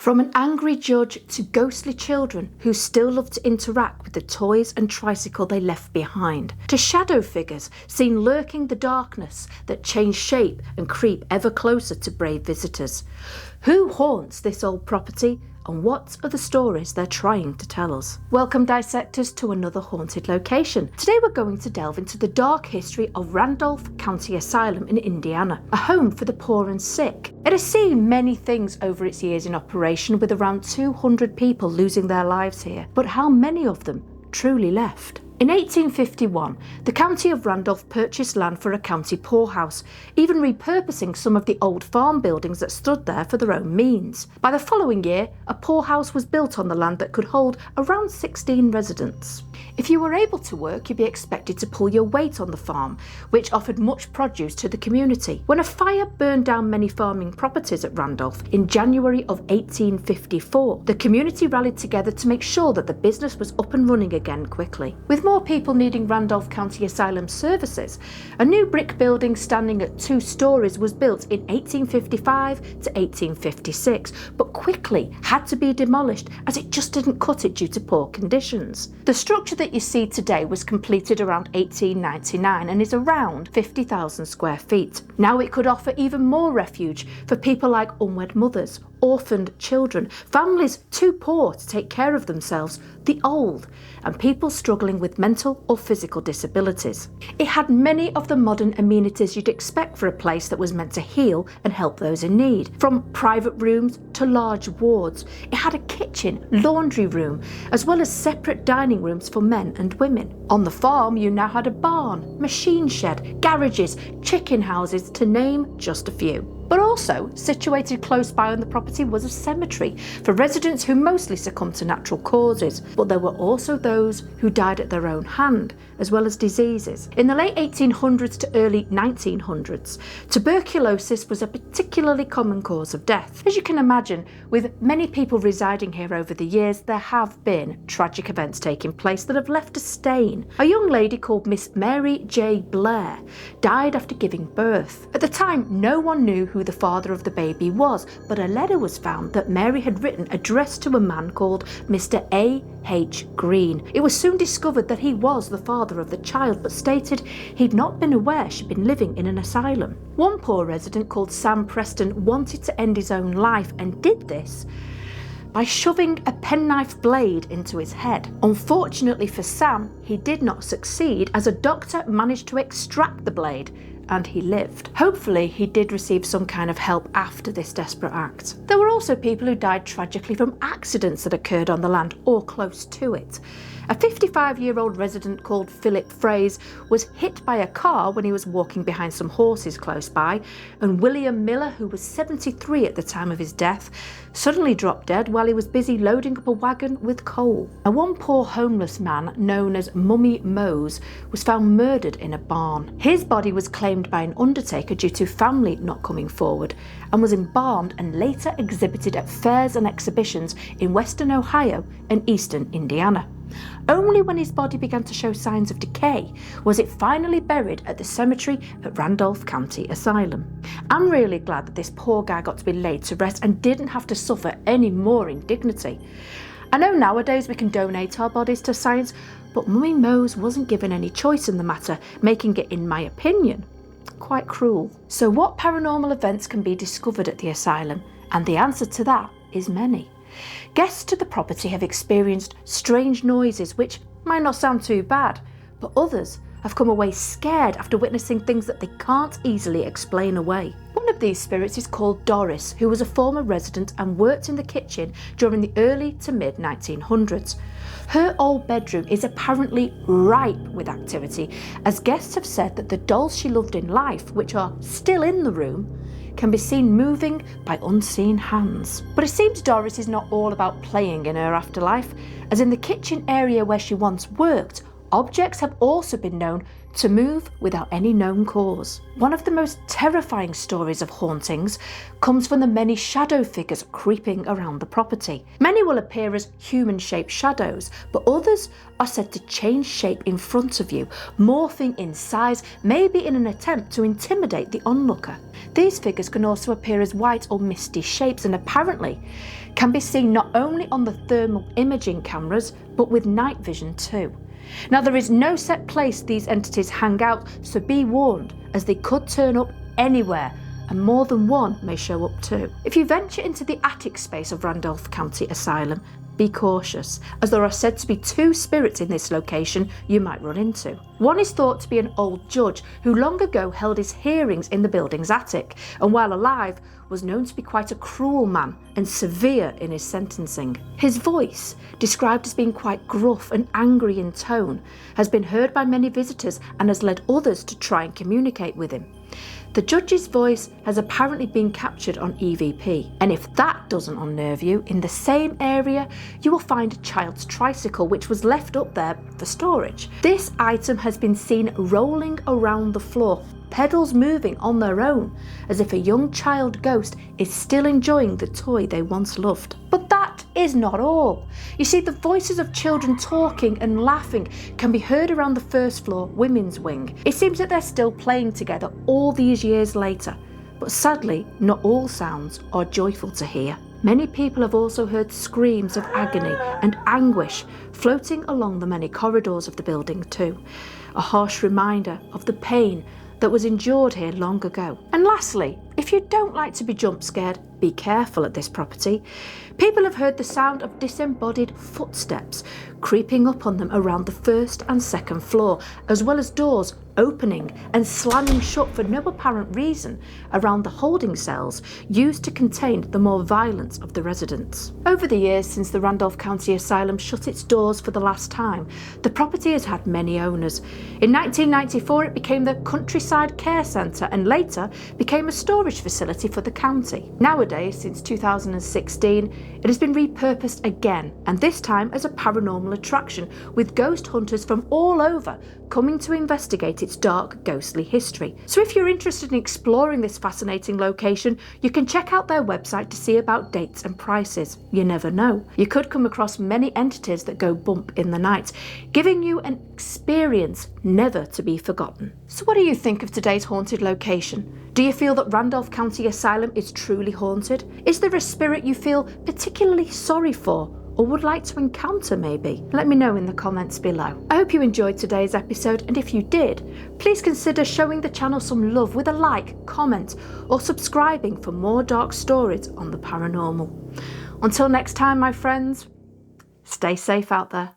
From an angry judge to ghostly children who still love to interact with the toys and tricycle they left behind, to shadow figures seen lurking the darkness that change shape and creep ever closer to brave visitors. Who haunts this old property, and what are the stories they're trying to tell us? Welcome, dissectors, to another haunted location. Today we're going to delve into the dark history of Randolph County Asylum in Indiana, a home for the poor and sick. It has seen many things over its years in operation, with around 200 people losing their lives here. But how many of them truly left? In 1851, the county of Randolph purchased land for a county poorhouse, even repurposing some of the old farm buildings that stood there for their own means. By the following year, a poorhouse was built on the land that could hold around 16 residents. If you were able to work, you'd be expected to pull your weight on the farm, which offered much produce to the community. When a fire burned down many farming properties at Randolph in January of 1854, the community rallied together to make sure that the business was up and running again quickly. With more people needing Randolph County Asylum services, a new brick building standing at 2 stories was built in 1855 to 1856, but quickly had to be demolished as it just didn't cut it due to poor conditions. The structure that you see today was completed around 1899 and is around 50,000 square feet. Now it could offer even more refuge for people like unwed mothers, orphaned children, families too poor to take care of themselves, the old, and people struggling with mental or physical disabilities. It had many of the modern amenities you'd expect for a place that was meant to heal and help those in need, from private rooms to large wards. It had a kitchen, laundry room, as well as separate dining rooms for men and women. On the farm, you now had a barn, machine shed, garages, chicken houses, to name just a few. But also, situated close by on the property was a cemetery for residents who mostly succumbed to natural causes, but there were also those who died at their own hand, as well as diseases. In the late 1800s to early 1900s, tuberculosis was a particularly common cause of death. As you can imagine, with many people residing here over the years, there have been tragic events taking place that have left a stain. A young lady called Miss Mary J. Blair died after giving birth. At the time, no one knew who the father of the baby was, but a letter was found that Mary had written addressed to a man called Mr. A.H. Green. It was soon discovered that he was the father of the child, but stated he'd not been aware she'd been living in an asylum. One poor resident called Sam Preston wanted to end his own life and did this by shoving a penknife blade into his head. Unfortunately for Sam, he did not succeed, as a doctor managed to extract the blade and he lived. Hopefully, he did receive some kind of help after this desperate act. There were also people who died tragically from accidents that occurred on the land or close to it. A 55-year-old resident called Philip Fraze was hit by a car when he was walking behind some horses close by, and William Miller, who was 73 at the time of his death, suddenly dropped dead while he was busy loading up a wagon with coal. And one poor homeless man known as Mummy Mose was found murdered in a barn. His body was claimed by an undertaker due to family not coming forward, and was embalmed and later exhibited at fairs and exhibitions in western Ohio and eastern Indiana. Only when his body began to show signs of decay was it finally buried at the cemetery at Randolph County Asylum. I'm really glad that this poor guy got to be laid to rest and didn't have to suffer any more indignity. I know nowadays we can donate our bodies to science, but Mummy Mose wasn't given any choice in the matter, making it, in my opinion, quite cruel. So what paranormal events can be discovered at the asylum? And the answer to that is many. Guests to the property have experienced strange noises, which might not sound too bad, but others have come away scared after witnessing things that they can't easily explain away. One of these spirits is called Doris, who was a former resident and worked in the kitchen during the early to mid 1900s. Her old bedroom is apparently ripe with activity, as guests have said that the dolls she loved in life, which are still in the room, can be seen moving by unseen hands. But it seems Doris is not all about playing in her afterlife, as in the kitchen area where she once worked, objects have also been known to move without any known cause. One of the most terrifying stories of hauntings comes from the many shadow figures creeping around the property. Many will appear as human-shaped shadows, but others are said to change shape in front of you, morphing in size, maybe in an attempt to intimidate the onlooker. These figures can also appear as white or misty shapes and apparently can be seen not only on the thermal imaging cameras, but with night vision too. Now, there is no set place these entities hang out, so be warned, as they could turn up anywhere, and more than one may show up too. If you venture into the attic space of Randolph County Asylum, be cautious, as there are said to be 2 spirits in this location you might run into. One is thought to be an old judge who long ago held his hearings in the building's attic, and while alive was known to be quite a cruel man and severe in his sentencing. His voice, described as being quite gruff and angry in tone, has been heard by many visitors and has led others to try and communicate with him. The judge's voice has apparently been captured on EVP, and if that doesn't unnerve you, in the same area you will find a child's tricycle which was left up there for storage. This item has been seen rolling around the floor, pedals moving on their own, as if a young child ghost is still enjoying the toy they once loved. But that is not all. You see, the voices of children talking and laughing can be heard around the first floor women's wing. It seems that they're still playing together all these years later, but sadly not all sounds are joyful to hear. Many people have also heard screams of agony and anguish floating along the many corridors of the building too, a harsh reminder of the pain that was endured here long ago. And lastly, if you don't like to be jump scared, be careful at this property. People have heard the sound of disembodied footsteps creeping up on them around the 1st and 2nd floor, as well as doors opening and slamming shut for no apparent reason around the holding cells used to contain the more violent of the residents. Over the years since the Randolph County Asylum shut its doors for the last time, the property has had many owners. In 1994 it became the Countryside Care Centre and later became a storage facility for the county. Nowadays, since 2016, it has been repurposed again, and this time as a paranormal attraction, with ghost hunters from all over coming to investigate its dark, ghostly history. So if you're interested in exploring this fascinating location, you can check out their website to see about dates and prices. You never know. You could come across many entities that go bump in the night, giving you an experience never to be forgotten. So what do you think of today's haunted location? Do you feel that Randolph County Asylum is truly haunted? Is there a spirit you feel particularly sorry for, or would like to encounter maybe? Let me know in the comments below. I hope you enjoyed today's episode, and if you did, please consider showing the channel some love with a like, comment, or subscribing for more dark stories on the paranormal. Until next time, my friends, stay safe out there.